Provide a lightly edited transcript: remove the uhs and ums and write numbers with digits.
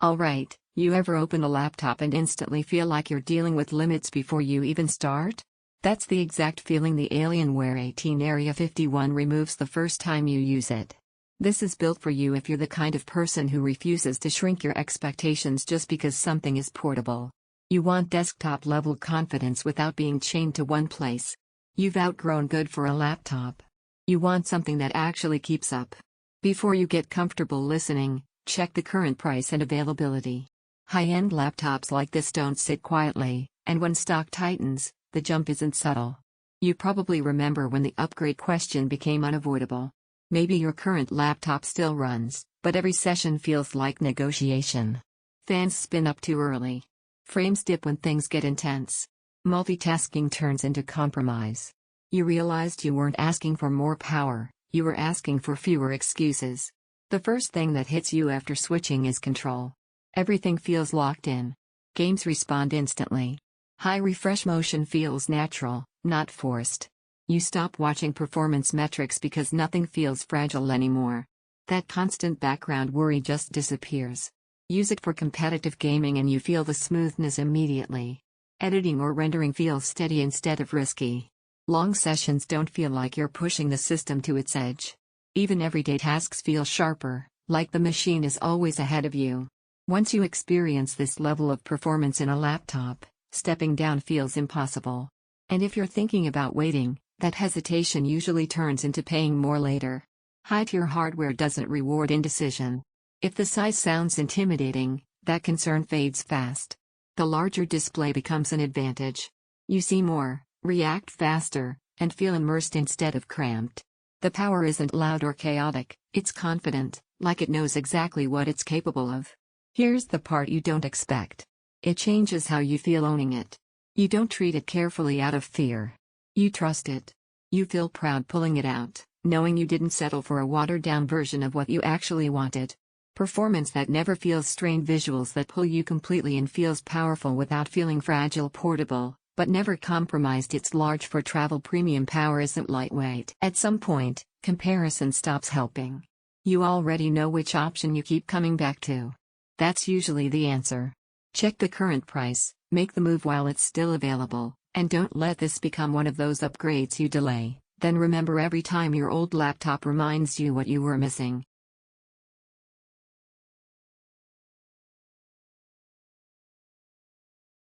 Alright, you ever open a laptop and instantly feel like you're dealing with limits before you even start? That's the exact feeling the Alienware 18 Area-51 removes the first time you use it. This is built for you if you're the kind of person who refuses to shrink your expectations just because something is portable. You want desktop-level confidence without being chained to one place. You've outgrown good for a laptop. You want something that actually keeps up. Before you get comfortable listening, check the current price and availability. High-end laptops like this don't sit quietly, and when stock tightens, the jump isn't subtle. You probably remember when the upgrade question became unavoidable. Maybe your current laptop still runs, but every session feels like negotiation. Fans spin up too early. Frames dip when things get intense. Multitasking turns into compromise. You realized you weren't asking for more power, you were asking for fewer excuses. The first thing that hits you after switching is control. Everything feels locked in. Games respond instantly. High refresh motion feels natural, not forced. You stop watching performance metrics because nothing feels fragile anymore. That constant background worry just disappears. Use it for competitive gaming and you feel the smoothness immediately. Editing or rendering feels steady instead of risky. Long sessions don't feel like you're pushing the system to its edge. Even everyday tasks feel sharper, like the machine is always ahead of you. Once you experience this level of performance in a laptop, stepping down feels impossible. And if you're thinking about waiting, that hesitation usually turns into paying more later. High-tier hardware doesn't reward indecision. If the size sounds intimidating, that concern fades fast. The larger display becomes an advantage. You see more, react faster, and feel immersed instead of cramped. The power isn't loud or chaotic, it's confident, like it knows exactly what it's capable of. Here's the part you don't expect. It changes how you feel owning it. You don't treat it carefully out of fear. You trust it. You feel proud pulling it out, knowing you didn't settle for a watered-down version of what you actually wanted. Performance that never feels strained, visuals that pull you completely and feels powerful without feeling fragile, portable, but never compromised. It's large for travel. Premium power isn't lightweight. At some point, comparison stops helping. You already know which option you keep coming back to. That's usually the answer. Check the current price, make the move while it's still available, and don't let this become one of those upgrades you delay. Then remember, every time your old laptop reminds you what you were missing,